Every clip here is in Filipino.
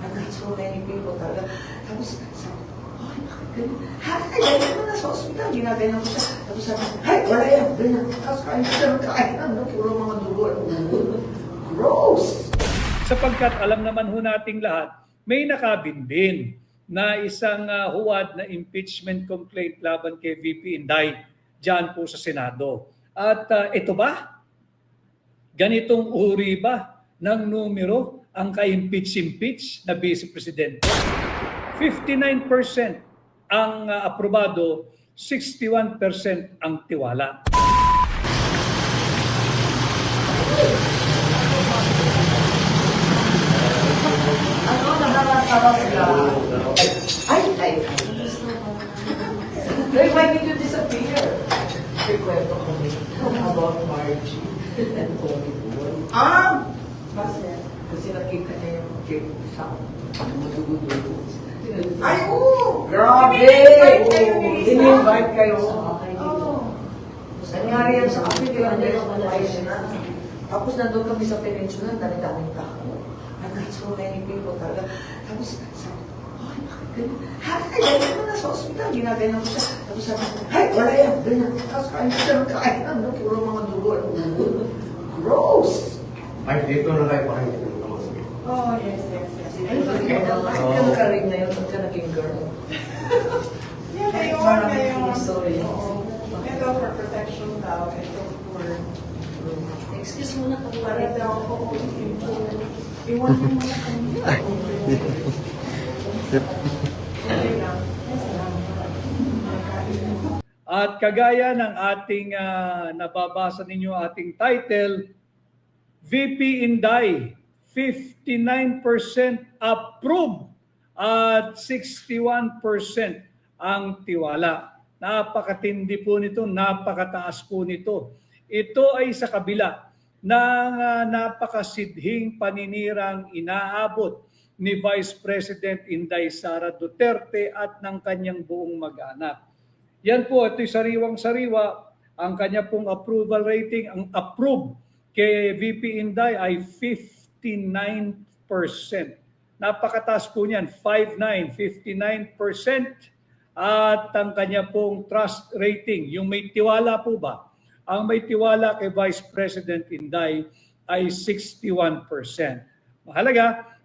I got so many people talaga. Tapos sabi ko, ay, bakit ganyan? Ay, ganyan mo na sa ospital. Ginaganyan ko siya. Tapos sabi ko, ay, wala yan. Ganyan. Tapos kain siya ng kain. Puro mga dugo. Gross! Sapagkat alam naman ho nating lahat, may nakabinbin na isang huwad na impeachment complaint laban kay VP Inday dyan po sa Senado. At ito ba? Ganitong uri ba ng numero ang ka-impeach na Vice Presidente? 59% ang aprobado, 61% ang tiwala. Ano, nakakatawa sila. Ay. Like, why did you disappear? Rekwento ko about Margie and Tony Boy. Kasi nakita niya yung cake sa madugo-dugo. Ay, oo! Grabe! In-invite kayo. Nangyari yan sa akin, ilang beses ayos na. Tapos nandun kami sa peninsula, dami-daming tao. I got so many people talaga. Tapos sabi ko, ay, bakit ganyan? Ay, ganyan mo na sa ospital. Ginaganyan ko siya. Tapos sabi ko, ay, wala yan. Ganyan. Tapos kain siya ng kain. Puro mga dugo. Gross! Ay, dito na kayo pakinggan. Oh, yes. Ay, bakit ka rin ngayon? Ba't ka naging girl? Ngayon. Sorry. Ito for protection daw. Ito for... Excuse mo na kung Para parang daw ako iwan mo muna kami. Okay lang. At kagaya ng ating nababasa ninyo ating title, VP Inday, 59% approve at 61% ang tiwala. Napakatindi po nito, napakataas po nito. Ito ay sa kabila ng napakasidhing paninirang inaabot ni Vice President Inday Sara Duterte at ng kanyang buong mag-anak. Yan po, ito'y sariwang-sariwa. Ang kanya pong approval rating, ang approve kay VP Inday ay 59%. Napakataas po niyan, 59%. At ang kanya pong trust rating, yung may tiwala po ba? Ang may tiwala kay Vice President Inday ay 61%. Mahalaga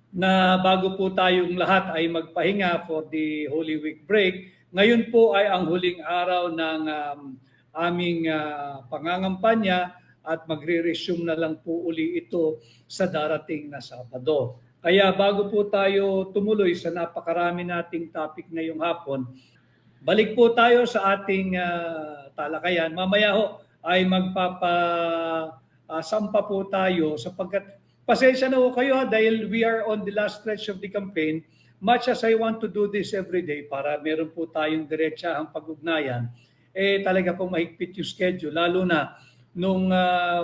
na bago po tayong lahat ay magpahinga for the Holy Week break, ngayon po ay ang huling araw ng aming pangangampanya at magre-resume na lang po uli ito sa darating na Sabado. Kaya bago po tayo tumuloy sa napakarami nating topic ngayong hapon, balik po tayo sa ating talakayan. Mamaya ho ay magpapasampa po tayo sapagkat pasensya na ho kayo dahil we are on the last stretch of the campaign. Much as I want to do this every day para meron po tayong diretsahang pag-ugnayan, talaga pong mahigpit yung schedule, lalo na nung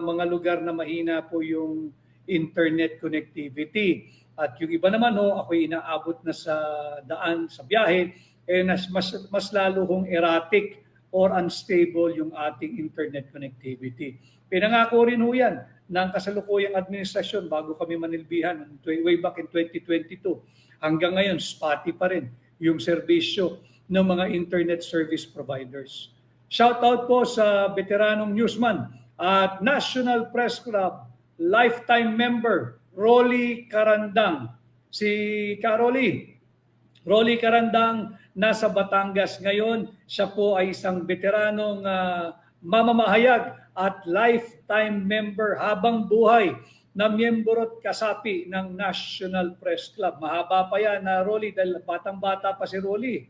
mga lugar na mahina po yung internet connectivity. At yung iba naman ako'y inaabot na sa daan, sa biyahe, mas lalo hong erratic or unstable yung ating internet connectivity. Pinangako rin yan ng kasalukuyang administrasyon bago kami manilbihan way back in 2022. Hanggang ngayon, spotty pa rin yung serbisyo ng mga internet service providers. Shout out po sa veteranong newsman at National Press Club lifetime member Rolly Carandang. Si Rolly Carandang nasa Batangas ngayon. Siya po ay isang veteranong mamamahayag at lifetime member habang buhay na miyembro at kasapi ng National Press Club. Mahaba pa yan na Rolly dahil batang-bata pa si Rolly.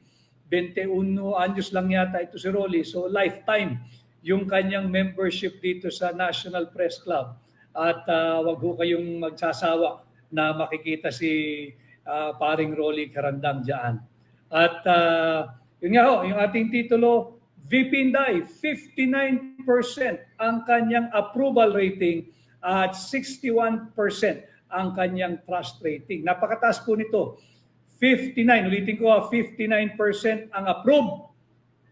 21 anyos lang yata ito si Rolly. So lifetime yung kanyang membership dito sa National Press Club. At wag ho kayong magsasawa na makikita si paring Rolly Carandang dyan. At yun nga ho, yung ating titulo, VP Inday, 59% ang kanyang approval rating at 61% ang kanyang trust rating. Napakataas po nito. 59, ulitin ko 59% ang approve,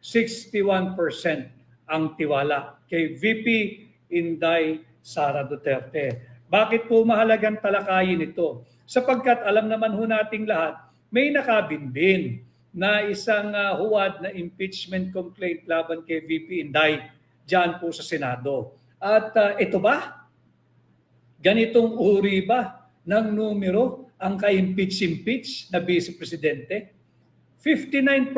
61% ang tiwala kay VP Inday Sara Duterte. Bakit po mahalagang talakayin ito? Sapagkat alam naman ho nating lahat, may nakabinbin na isang huwad na impeachment complaint laban kay VP Inday dyan po sa Senado. At ito ba? Ganitong uri ba ng numero ang ka-impeach na Vice Presidente? 59%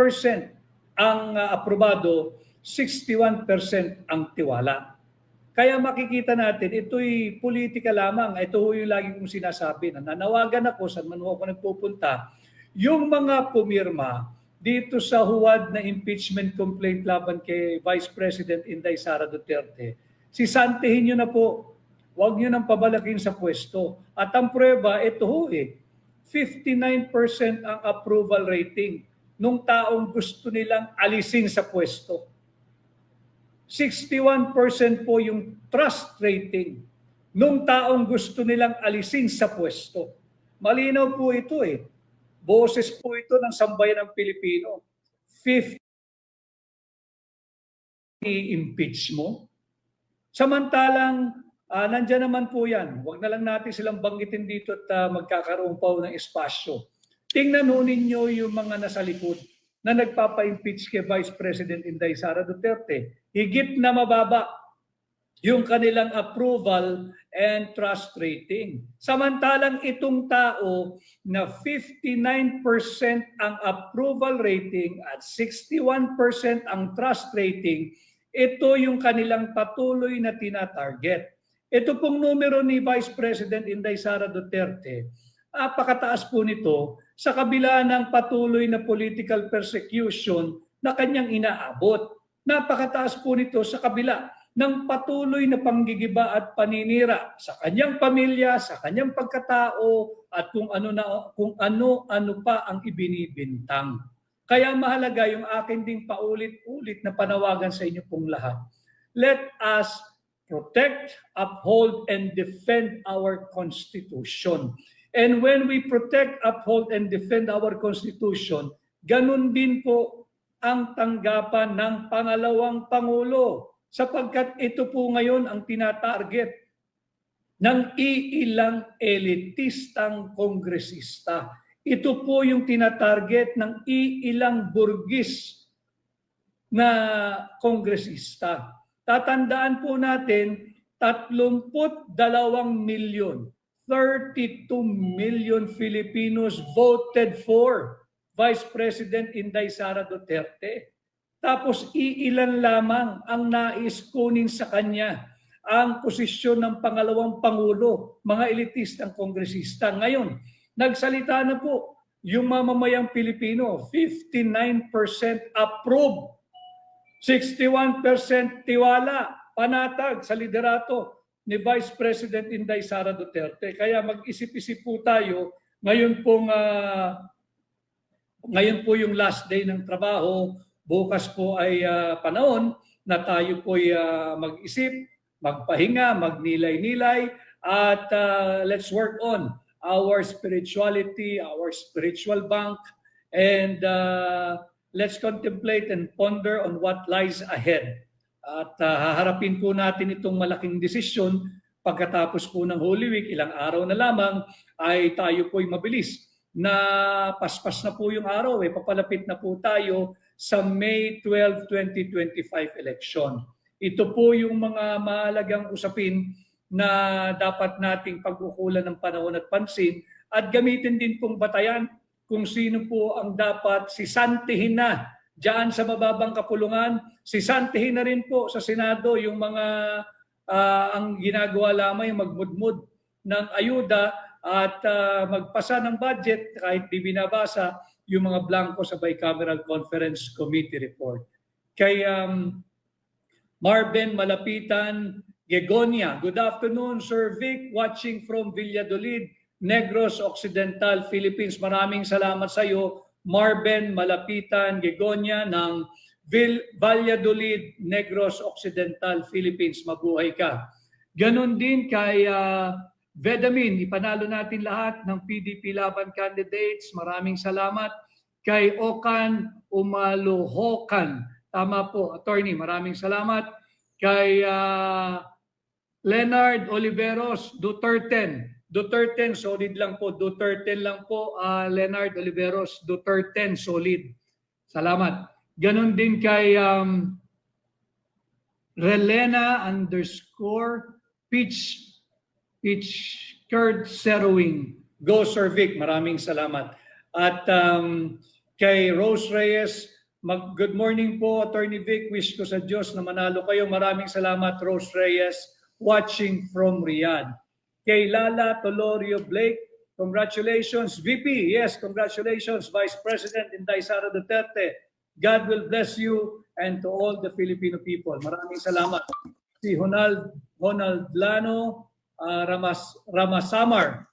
ang aprobado, 61% ang tiwala. Kaya makikita natin, ito'y politika lamang. Ito yung lagi kong sinasabi. Nanawagan ako, saan man ako nagpupunta, yung mga pumirma dito sa huwad na impeachment complaint laban kay Vice President Inday Sara Duterte, sisantihin nyo na po. Huwag nyo nang pabalakin sa pwesto. At ang prueba, ito ho 59% ang approval rating nung taong gusto nilang alisin sa pwesto. 61% po yung trust rating nung taong gusto nilang alisin sa pwesto. Malinaw po ito Boses po ito ng sambayan ng Pilipino. 50 i-impeach mo. Samantalang, nandyan naman po yan. Huwag na lang natin silang banggitin dito at magkakaroon pa ng espasyo. Tingnan ho ninyo yung mga nasa likod na nagpapa-impeach kay Vice President Inday Sara Duterte. Higit na mababa yung kanilang approval and trust rating. Samantalang itong tao na 59% ang approval rating at 61% ang trust rating, ito yung kanilang patuloy na tinatarget. Ito pong numero ni Vice President Inday Sara Duterte, napakataas po nito sa kabila ng patuloy na political persecution na kanyang inaabot. Napakataas po nito sa kabila ng patuloy na panggigiba at paninira sa kanyang pamilya, sa kanyang pagkatao at kung ano pa ang ibinibintang. Kaya mahalaga yung akin ding paulit-ulit na panawagan sa inyo pong lahat. Let us protect, uphold, and defend our Constitution. And when we protect, uphold, and defend our Constitution, ganun din po ang tanggapan ng pangalawang Pangulo. Sapagkat ito po ngayon ang tinatarget ng iilang elitistang kongresista. Ito po yung tinatarget ng iilang burgis na kongresista. Tatandaan po natin, 32 milyon, 32 million Filipinos voted for Vice President Inday Sara Duterte. Tapos iilan lamang ang nais kunin sa kanya ang posisyon ng pangalawang Pangulo, mga elitistang kongresista. Ngayon, nagsalita na po yung mamamayang Pilipino, 59% approve, 61% tiwala, panatag sa liderato ni Vice President Inday Sara Duterte. Kaya mag-isip-isip po tayo, ngayon po yung last day ng trabaho. Bukas po ay panahon na tayo po'y mag-isip, magpahinga, magnilay-nilay, at let's work on our spirituality, our spiritual bank, and let's contemplate and ponder on what lies ahead. At haharapin po natin itong malaking desisyon pagkatapos po ng Holy Week, ilang araw na lamang ay tayo po'y mabilis na paspas na po yung araw, papalapit na po tayo sa May 12, 2025 election. Ito po yung mga mahalagang usapin na dapat nating pag-ukulan ng panahon at pansin at gamitin din pong batayan kung sino po ang dapat sisantihin na diyan sa mababang kapulungan. Sisantihin na rin po sa Senado yung mga ang ginagawa lamang yung magmudmud ng ayuda at magpasa ng budget kahit di binabasa yung mga blanco sa Bicameral Conference Committee report. Kay Marben Malapitan Gegonia, good afternoon, Sir Vic, watching from Valladolid, Negros Occidental, Philippines. Maraming salamat sa iyo, Marben Malapitan Gegonia ng Valladolid, Negros Occidental, Philippines. Mabuhay ka. Ganon din kay Vedamin, ipanalo natin lahat ng PDP Laban candidates. Maraming salamat. Kay Okan Umaluhokan, tama po, attorney, maraming salamat. Kay Leonard Oliveros Duterte, Duterte, solid lang po. Duterte lang po. Leonard Oliveros, Duterte, solid. Salamat. Ganon din kay Relena _Peach Curd Serowing. Go Sir Vic, maraming salamat. At kay Rose Reyes, good morning po Attorney Vic, wish ko sa Diyos na manalo kayo. Maraming salamat Rose Reyes, watching from Riyadh. Kay Lala Tolorio Blake, congratulations VP, yes, congratulations Vice President Inday Sara Duterte. God will bless you and to all the Filipino people. Maraming salamat. Si Honald Lano Ramasamar.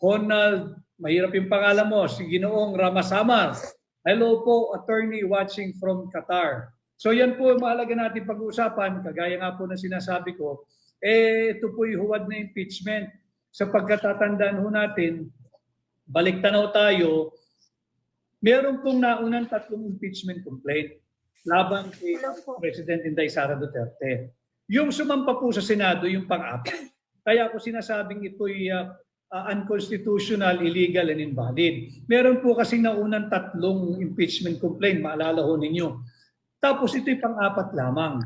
Honald, mahirap yung pangalan mo, si Ginoong Ramasamar. Hello po, attorney watching from Qatar. So yan po ang mahalaga natin pag-uusapan, kagaya nga po na sinasabi ko, ito po yung huwad na impeachment. Sa pagkatatandaan ho natin, balik tanaw tayo, meron pong naunang 3 impeachment complaint laban kay President Inday Sara Duterte. Yung sumampa po sa Senado, yung pang-apat. Kaya ako sinasabing ito'y unconstitutional, illegal, and invalid. Meron po kasi naunang 3 impeachment complaint, maalala ho ninyo. Tapos ito'y pang-apat lamang.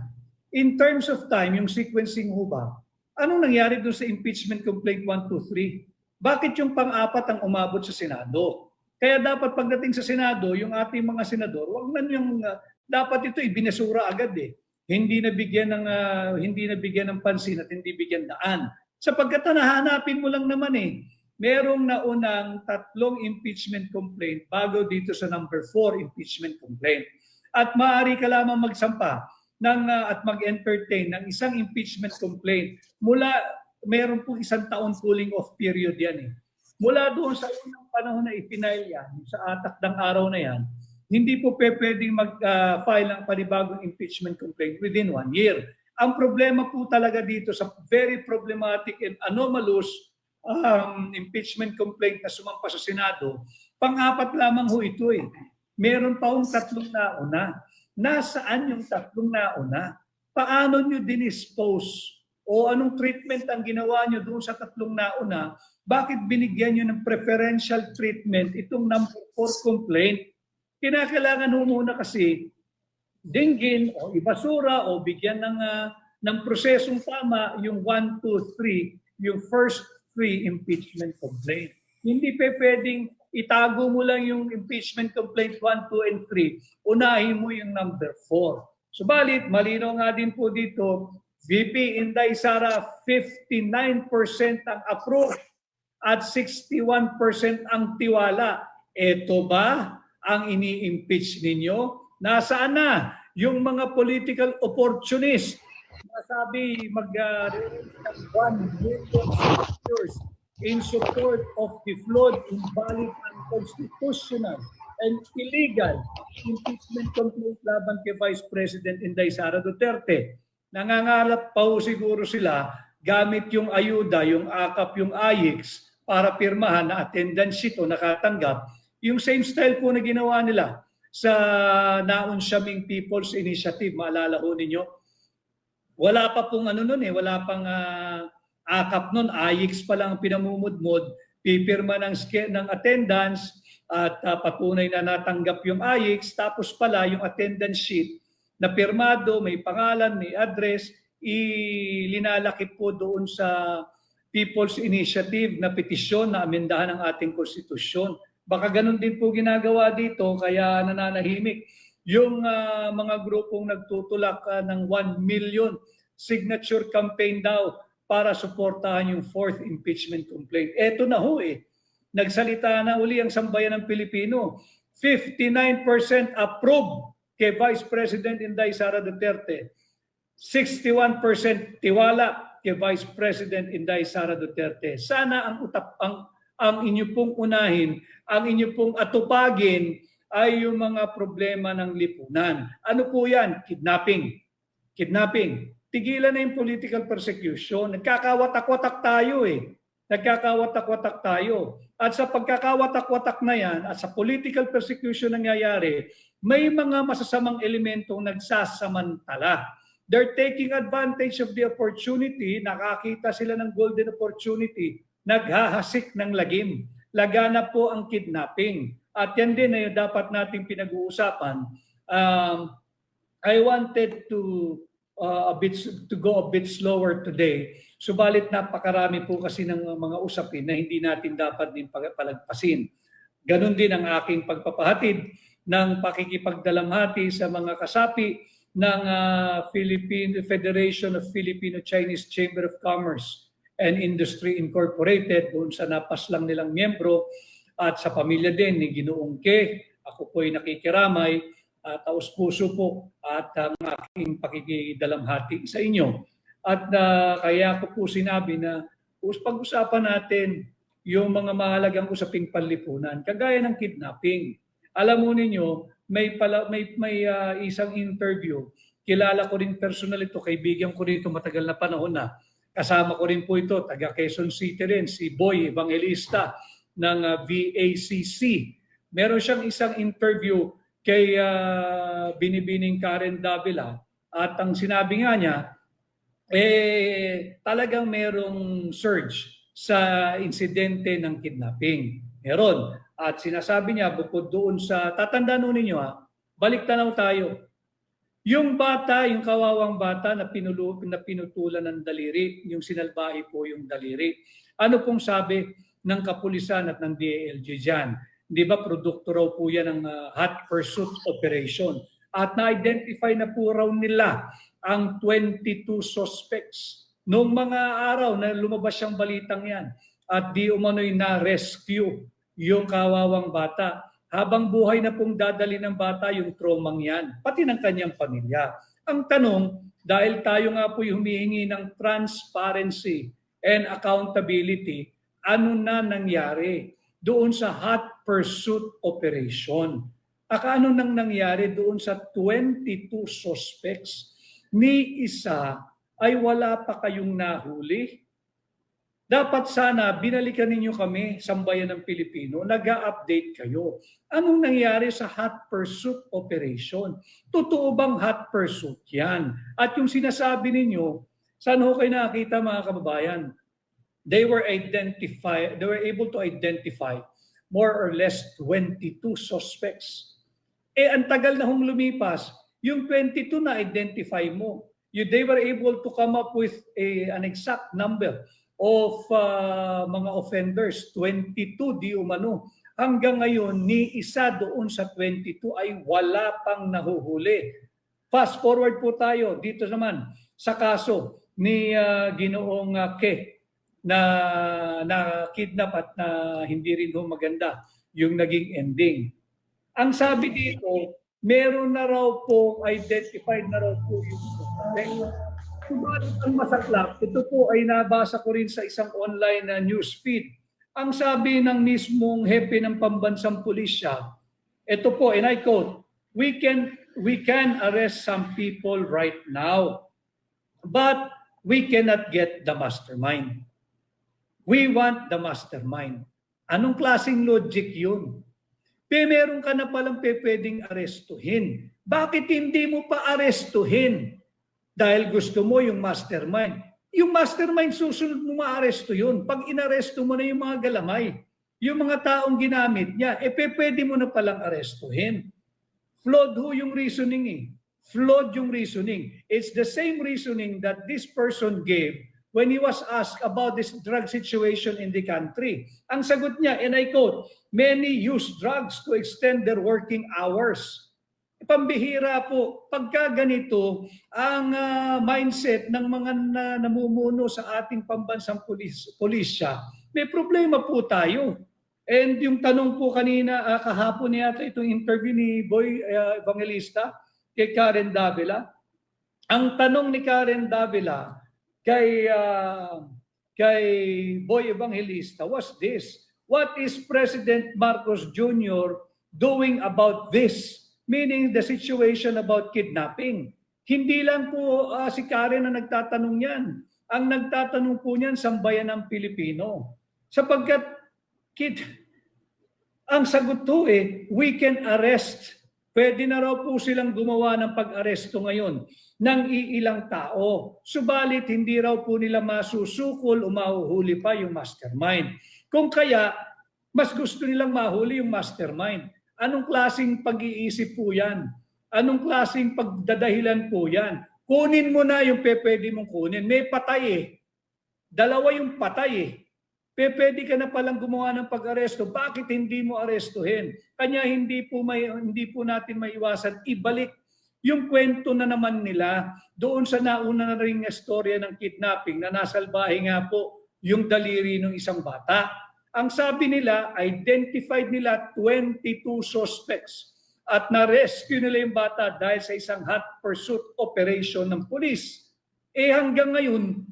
In terms of time, yung sequencing ho ba, anong nangyari doon sa impeachment complaint 1, 2, 3? Bakit yung pang-apat ang umabot sa Senado? Kaya dapat pagdating sa Senado, yung ating mga senador, wag man yung dapat ito ibinasura agad eh. Hindi nabigyan ng pansin at hindi bigyan daan. Sapagkat nahanapin mo lang naman eh. Merong naunang 3 impeachment complaint bago dito sa number 4 impeachment complaint. At maaari ka lamang magsampa at mag-entertain ng isang impeachment complaint mula meron po 1 taon cooling off period yan eh. Mula doon sa unang panahon na ipinail yan, sa atakdang araw na yan, hindi po pwedeng mag-file ng panibagong impeachment complaint within 1 year. Ang problema po talaga dito sa very problematic and anomalous impeachment complaint na sumampa sa Senado, pang-apat lamang ho ito eh. Meron pa hong 3 nauna. Nasaan yung 3 nauna? Paano nyo dinispose? O anong treatment ang ginawa nyo doon sa 3 nauna? Bakit binigyan nyo ng preferential treatment itong number 4 complaint? Kinakailangan ho muna kasi dinggin o ibasura o bigyan ng prosesong tama yung 1, 2, 3, yung first 3 impeachment complaint. Hindi pwedeng itago mo lang yung impeachment complaint 1, 2, and 3. Unahin mo yung number 4. Subalit, malinaw nga din po dito, VP Inday Sara, 59% ang approve at 61% ang tiwala. Ito ba ang ini-impeach ninyo? Nasaan na yung mga political opportunists? Nasabi mag-release ng 1 million signatures in support of the flawed, invalid, unconstitutional, and illegal impeachment complaint laban kay Vice President Inday Sara Duterte. Nangangalap pa ho siguro sila gamit yung ayuda, yung AKAP, yung AYIX para pirmahan na attendance sheet o nakatanggap. Yung same style po na ginawa nila sa Naunsyaming People's Initiative, maalala ho ninyo? Wala pa pong wala pang AKAP nun, AYIX pa lang pinamumudmod, pipirma ng attendance at patunay na natanggap yung AYIX, tapos pala yung attendance sheet na pirmado, may pangalan, may address, ilinalakip po doon sa People's Initiative na petisyon na amendahan ng ating konstitusyon. Baka ganun din po ginagawa dito, kaya nananahimik yung mga grupong nagtutulak ng 1 million signature campaign daw para suportahan yung 4th impeachment complaint. Eto na ho eh. Nagsalita na uli ang sambayan ng Pilipino. 59% approve kay Vice President Inday Sara Duterte. 61% tiwala kay Vice President Inday Sara Duterte. Sana ang inyo pong unahin, ang inyo pong atupagin ay yung mga problema ng lipunan. Ano po yan? Kidnapping. Kidnapping. Tigilan na yung political persecution. Nagkakawatak-watak tayo eh. Nagkakawatak-watak tayo. At sa pagkakawatak-watak na yan, at sa political persecution nangyayari, may mga masasamang elementong nagsasamantala. They're taking advantage of the opportunity, nakakita sila ng golden opportunity naghahasik ng lagim. Lagana po ang kidnapping. At yan din ay dapat nating pinag-uusapan. I wanted to go a bit slower today. Subalit napakarami po kasi ng mga usapin na hindi natin dapat din palagpasin. Ganon din ang aking pagpapahatid ng pakikipagdalamhati sa mga kasapi ng Philippine Federation of Filipino-Chinese Chamber of Commerce and Industry Incorporated, doon sa napaslang nilang miyembro, at sa pamilya din ni Ginoong Ke. Ako po'y nakikiramay, taos puso po at ang aking pakikidalamhati sa inyo. At kaya ko po sinabi na pag-usapan natin yung mga mahalagang usaping panlipunan, kagaya ng kidnapping. Alam mo ninyo, may isang interview, kilala ko rin personal ito, kaibigan ko rin ito matagal na panahon na. Kasama ko rin po ito, taga Quezon City rin, si Boy Evangelista ng VACC. Meron siyang isang interview kay Binibining Karen Davila, at ang sinabi nga niya, talagang merong surge sa insidente ng kidnapping. Meron. At sinasabi niya, bukod doon sa, tatandaan ninyo balik tanaw tayo. Yung bata, yung kawawang bata na pinutulan ng daliri, yung sinalbahe po yung daliri. Ano pong sabi ng kapulisan at ng DILG dyan? Di ba, produkto raw po yan ng hot pursuit operation. At na-identify na po raw nila ang 22 suspects noong mga araw na lumabas siyang balitang yan. At di umano'y na-rescue yung kawawang bata. Habang buhay na pong dadali ng bata yung traumang yan, pati ng kanyang pamilya. Ang tanong, dahil tayo nga po humihingi ng transparency and accountability, ano na nangyari doon sa hot pursuit operation? Ano nang nangyari doon sa 22 suspects? Ni isa ay wala pa kayong nahuli. Dapat sana binalikan ninyo kami, sambayan ng Pilipino, nag-a-update kayo. Anong nangyari sa hot pursuit operation? Totoo bang hot pursuit yan? At yung sinasabi ninyo, saan ho kayo nakakita mga kababayan? They were able to identify more or less 22 suspects. Ang tagal na hong lumipas, yung 22 na identify mo. They were able to come up with an exact number of mga offenders, 22 di umano. Hanggang ngayon, ni isa doon sa 22 ay wala pang nahuhuli. Fast forward po tayo dito naman sa kaso ni Ginoong Ke na kidnap at na hindi rin maganda yung naging ending. Ang sabi dito, meron na raw po, identified na raw po yung suspect. Subalit ang masaklap, ito po ay nabasa ko rin sa isang online news feed. Ang sabi ng mismong hepe ng pambansang pulisya, ito po, and I quote, we can arrest some people right now, but we cannot get the mastermind. We want the mastermind. Anong klaseng logic yun? Meron ka na palang pwedeng arestuhin. Bakit hindi mo pa arestuhin? Dahil gusto mo yung mastermind. Yung mastermind, susunod mo maaresto yun. Pag inaresto mo na yung mga galamay, yung mga taong ginamit niya, pwede mo na palang arestuhin. Flawed ho yung reasoning eh. Flawed yung reasoning. It's the same reasoning that this person gave when he was asked about this drug situation in the country. Ang sagot niya, and I quote, many use drugs to extend their working hours. Pambihira po, pagka ganito ang mindset ng mga namumuno sa ating pambansang pulisya, may problema po tayo. And yung tanong po kanina, kahapon yata itong interview ni Boy Evangelista kay Karen Davila. Ang tanong ni Karen Davila kay Boy Evangelista was this: what is President Marcos Jr. doing about this? Meaning the situation about kidnapping. Hindi lang po si Karen na nagtatanong yan. Ang nagtatanong po niyan, sambayan ng Pilipino. Sapagkat ang sagot to we can arrest Pwede na raw po silang gumawa ng pag-aresto ngayon ng iilang tao. Subalit hindi raw po nila masusukol o mahuhuli pa yung mastermind. Kung kaya, mas gusto nilang mahuli yung mastermind. Anong klaseng pag-iisip po yan? Anong klaseng pagdadahilan po yan? Kunin mo na yung pwede mong kunin. May patay eh. Dalawa yung patay eh. Pwede ka na palang gumawa ng pag-aresto. Bakit hindi mo arestuhin? Kanya hindi po natin maiwasan ibalik yung kwento na naman nila doon sa nauna na ring istorya ng kidnapping na nasalbahe nga po yung daliri ng isang bata. Ang sabi nila, identified nila 22 suspects at na-rescue nila yung bata dahil sa isang hot pursuit operation ng pulis. Hanggang ngayon,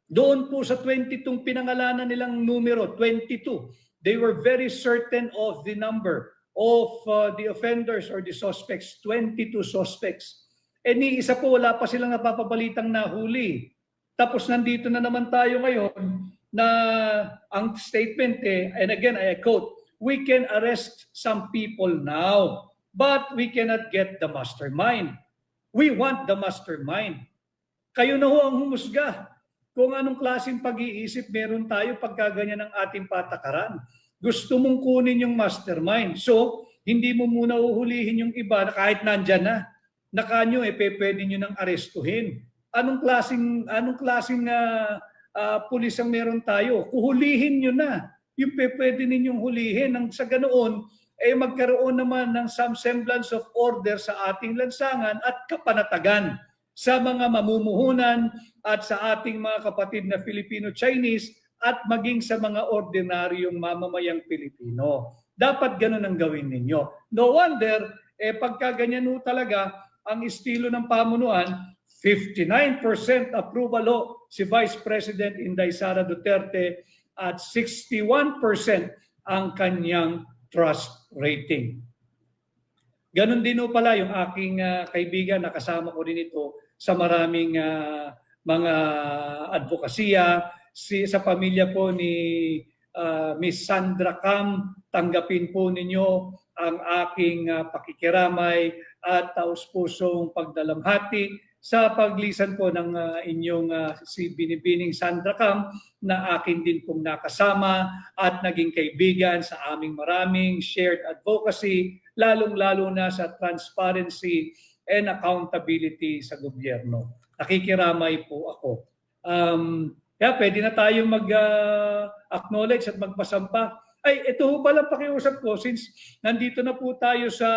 doon po sa 22 pinangalanan nilang numero, 22, they were very certain of the number of the offenders or the suspects, 22 suspects. Ni isa po, wala pa silang napapabalitang nahuli. Tapos nandito na naman tayo ngayon na ang statement and again I quote, we can arrest some people now, but we cannot get the mastermind. We want the mastermind. Kayo na ho ang humusga kung anong klaseng pag-iisip meron tayo pagkaganyan ng ating patakaran. Gusto mong kunin yung mastermind. So, hindi mo muna uhulihin yung iba na kahit nandyan na kanyo pwede nyo nang arestuhin. Anong klaseng pulis ang meron tayo? Kuhulihin nyo na. Yung pwede ninyong hulihin. Nang sa ganoon, magkaroon naman ng some semblance of order sa ating lansangan at kapanatagan sa mga mamumuhunan at sa ating mga kapatid na Filipino-Chinese at maging sa mga ordinaryong mamamayang Pilipino. Dapat ganun ang gawin ninyo. No wonder, pagka ganyan ho talaga, ang estilo ng pamunuan, 59% approval si Vice President Inday Sara Duterte at 61% ang kanyang trust rating. Ganon din ho pala yung aking kaibigan na kasama ko rin ito sa maraming mga advokasya. Sa pamilya po ni Miss Sandra Cam, tanggapin po ninyo ang aking pakikiramay at taus-pusong pagdalamhati sa paglisan po ng inyong si Binibining Sandra Cam na akin din pong nakasama at naging kaibigan sa aming maraming shared advocacy, lalong-lalo na sa transparency and accountability sa gobyerno. Nakikiramay po ako. Kaya pwede na tayo mag-acknowledge at magpasampa. Ito ho pala pakiusap ko since nandito na po tayo sa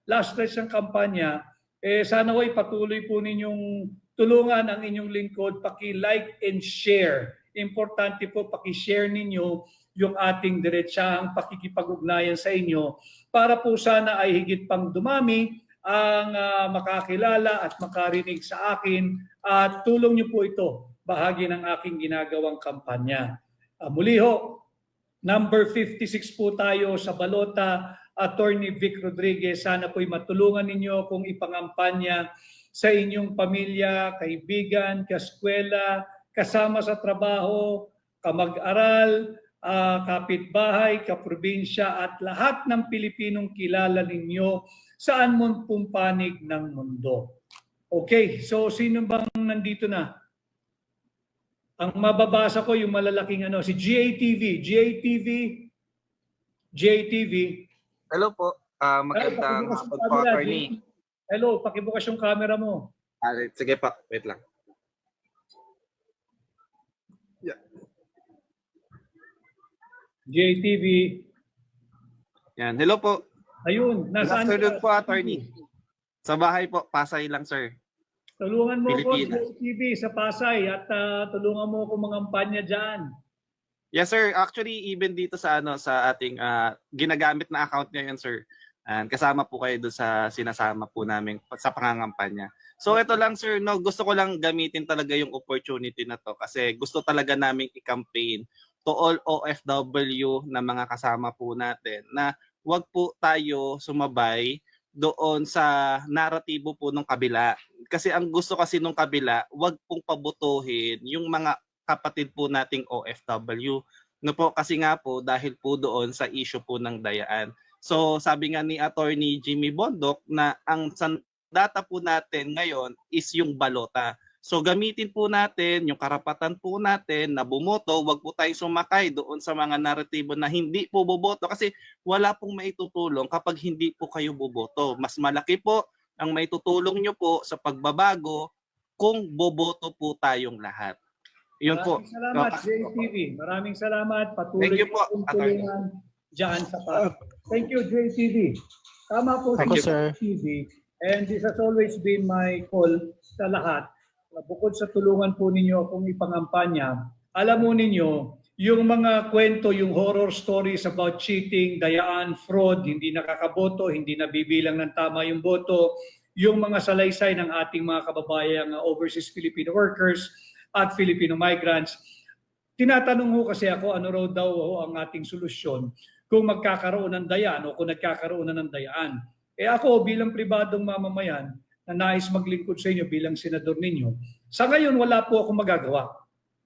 last stretch ng kampanya, sana ho'y patuloy po ninyong tulungan ang inyong lingkod, paki-like and share. Importante po paki-share ninyo yung ating diretsahang pakikipag-ugnayan sa inyo para po sana ay higit pang dumami ang makakilala at makarinig sa akin at tulong niyo po ito, bahagi ng aking ginagawang kampanya. Muli ho, number 56 po tayo sa balota, Attorney Vic Rodriguez, sana po'y matulungan ninyo kung ipangampanya sa inyong pamilya, kaibigan, kaskwela, kasama sa trabaho, kamag-aral, kapitbahay, kaprobinsya at lahat ng Pilipinong kilala ninyo saan mo pong panig ng mundo. Okay, so sino bang nandito na? Ang mababasa ko yung malalaking si GATV. Hello po. Magandang hapon po, attorney. Hello, pakibukas yung camera mo. Sige pa, wait lang. Yeah. GATV. Yan, hello po. Ayun, Good nasaan afternoon ka? po, attorney. Sa bahay po, Pasay lang, sir. Tulungan mo ako Pilipinas. sa TV sa Pasay at tulungan mo ako mangampanya dyan. Yes, sir. Actually, even dito sa sa ating ginagamit na account ngayon, sir. Kasama po kayo doon sa sinasama po namin sa pangangampanya. So ito lang, sir, gusto ko lang gamitin talaga yung opportunity na to kasi gusto talaga naming i-campaign to all OFW na mga kasama po natin na wag po tayo sumabay doon sa naratibo po ng kabila. Kasi ang gusto kasi nung kabila, wag pong pabutuhin yung mga kapatid po nating OFW. No po, kasi nga po dahil po doon sa issue po ng dayaan. So sabi nga ni Attorney Jimmy Bondok na ang data po natin ngayon is yung balota. So gamitin po natin yung karapatan po natin na bumoto, wag po tayo sumakay doon sa mga naratibo na hindi po boboto kasi wala pong maitutulong kapag hindi po kayo boboto. Mas malaki po ang maitutulong nyo po sa pagbabago kung boboto po tayong lahat. Yun po. Maraming salamat, JTV. Maraming salamat. Patuloy Thank you po, pong Attorney. tulungan dyan sa Thank you, JTV. Tama po Ako, si sir. JTV. And this has always been my call sa lahat. Bukod sa tulungan po ninyo akong ipangampanya, alam mo ninyo, yung mga kwento, yung horror stories about cheating, dayaan, fraud, hindi nakakaboto, hindi nabibilang ng tama yung boto, yung mga salaysay ng ating mga kababayang overseas Filipino workers at Filipino migrants. Tinatanong ho kasi ako, ano raw daw ang ating solusyon kung magkakaroon ng dayaan o kung nagkakaroon na ng dayaan. Ako bilang pribadong mamamayan, na nais maglingkod sa inyo bilang senador ninyo. Sa ngayon, wala po akong magagawa.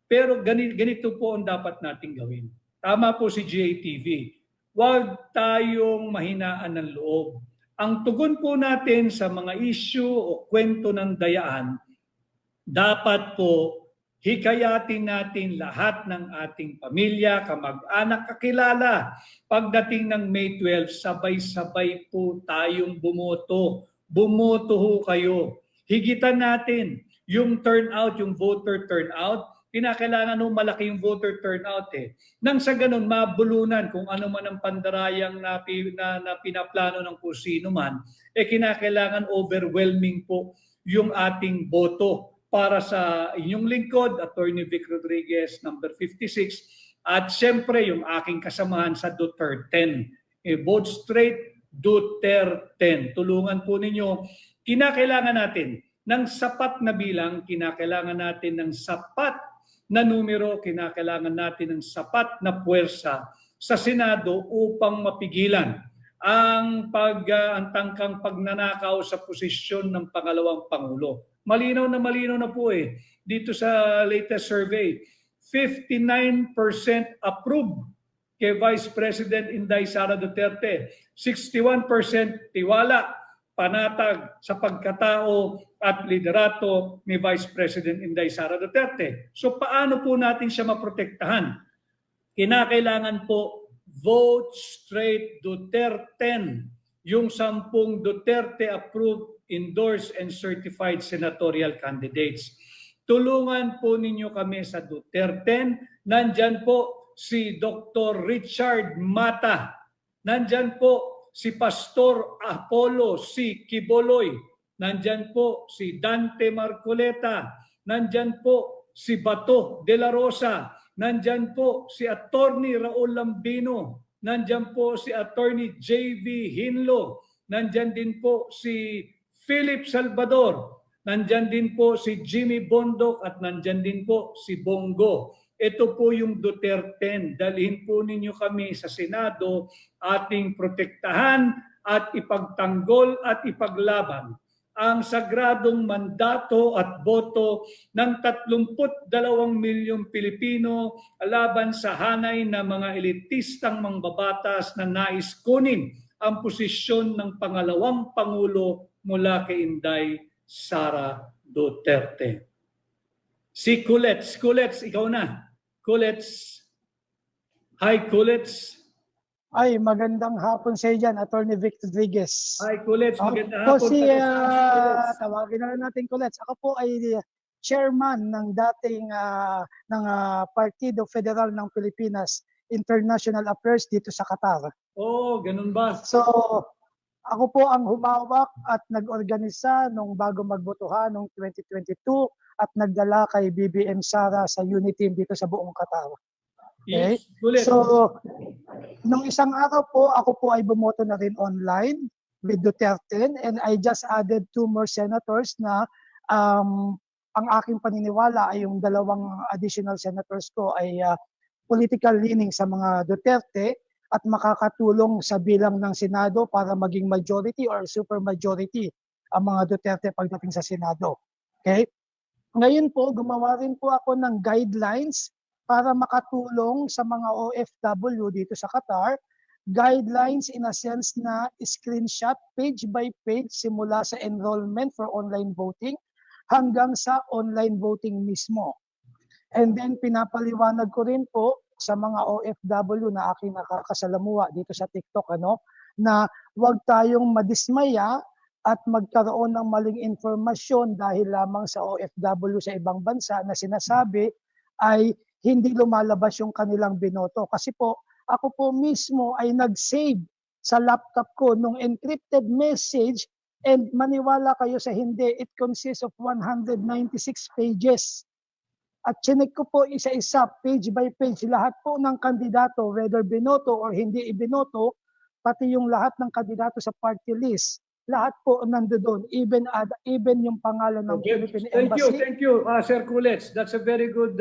Pero ganito po ang dapat nating gawin. Tama po si JTV. Huwag tayong mahinaan ng loob. Ang tugon po natin sa mga issue o kwento ng dayaan, dapat po hikayatin natin lahat ng ating pamilya, kamag-anak, kakilala. Pagdating ng May 12, sabay-sabay po tayong bumoto. Bumoto ho kayo. Higitan natin yung turnout, yung voter turnout. Kinakailangan ho malaki yung voter turnout Nang sa ganun, mabulunan kung ano man ang pandarayang na pinaplano ng kung sino man, kinakailangan overwhelming po yung ating boto para sa inyong lingkod, Attorney Vic Rodriguez, number 56, at siyempre yung aking kasamahan sa Duterte. Vote straight, Duterte. Tulungan po ninyo. Kinakailangan natin ng sapat na bilang, kinakailangan natin ng sapat na numero, kinakailangan natin ng sapat na puwersa sa Senado upang mapigilan ang tangkang pagnanakaw sa posisyon ng pangalawang Pangulo. Malinaw na po dito sa latest survey, 59% approve kay Vice President Inday Sara Duterte. 61% tiwala, panatag sa pagkatao at liderato ni Vice President Inday Sara Duterte. So paano po natin siya maprotektahan? Kinakailangan po vote straight Duterte. Yung 10 Duterte approved, endorsed, and certified senatorial candidates. Tulungan po ninyo kami sa Duterte. Nandyan po si Dr. Richard Mata. Nandyan po si Pastor Apollo C. Kiboloy. Nandyan po si Dante Marcoleta. Nandyan po si Bato de la Rosa. Nandyan po si Attorney Raul Lambino. Nandyan po si Attorney J.V. Hinlo. Nandyan din po si Philip Salvador. Nandyan din po si Jimmy Bondok at nandyan din po si Bongo. Ito po yung Duterte. Dalhin po ninyo kami sa Senado, ating protektahan at ipagtanggol at ipaglaban ang sagradong mandato at boto ng 32 milyong Pilipino laban sa hanay ng mga elitistang mangbabatas na nais kunin ang posisyon ng pangalawang Pangulo mula kay Inday Sara Duterte. Si Kulets, ikaw na. Kulets. Hi, Kulets. Ay, magandang hapon sa iyo dyan, Attorney Vic Rodriguez. Hi, Kulets. Magandang Ako hapon. si, Kulets. tawagin na lang natin Kulets. Ako po ay chairman ng dating Partido Federal ng Pilipinas International Affairs dito sa Qatar. Oh, ganun ba? So, ako po ang humawak at nag-organisa nung bago magbotohan noong 2022 at nagdala kay BBM Sara sa unity team dito sa buong Qatar. Okay? Yes, Kulets. So, nung isang araw po, ako po ay bumoto na rin online with Duterte and I just added 2 more senators na ang aking paniniwala ay yung 2 additional senators ko ay political leaning sa mga Duterte at makakatulong sa bilang ng Senado para maging majority or super majority ang mga Duterte pagdating sa Senado. Okay? Ngayon po, gumawa rin po ako ng guidelines para makatulong sa mga OFW dito sa Qatar, guidelines in a sense na screenshot page by page simula sa enrollment for online voting hanggang sa online voting mismo. And then pinapaliwanag ko rin po sa mga OFW na aking nakakasalamuha dito sa TikTok na huwag tayong madismaya at magkaroon ng maling informasyon dahil lamang sa OFW sa ibang bansa na sinasabi ay hindi lumalabas yung kanilang binoto. Kasi po, ako po mismo ay nag-save sa laptop ko nung encrypted message and maniwala kayo sa hindi, it consists of 196 pages. At chinek ko po isa-isa, page by page, lahat po ng kandidato, whether binoto or hindi ibinoto, pati yung lahat ng kandidato sa party list, lahat po nandoon, even yung pangalan ng Philippine Embassy. Thank you, Sir Kulets. That's a very good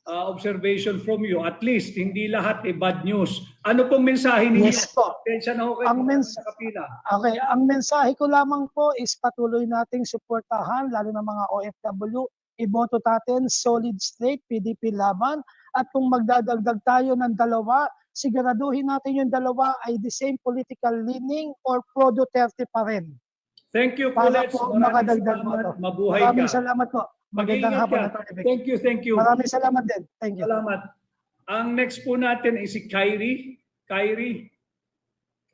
observation from you. At least, hindi lahat bad news. Ano pong mensahe ninyo? Yes po. Tensya na ako Ang nakapila. Okay, ang mensahe ko lamang po is patuloy nating suportahan, lalo ng mga OFW, iboto natin, solid straight, PDP laban, at kung magdadagdag tayo ng dalawa, siguraduhin natin yung dalawa ay the same political leaning or pro-Duterte pa rin. Thank you, Para Kulets. po Maraming makadagdag mo salamat. to. Mabuhay Maraming ka. salamat po. Magandang Mag-iingat hapon ka. na to. Thank you. Maraming salamat din. Thank you. Salamat. Ang next po natin ay si Kyrie. Kyrie,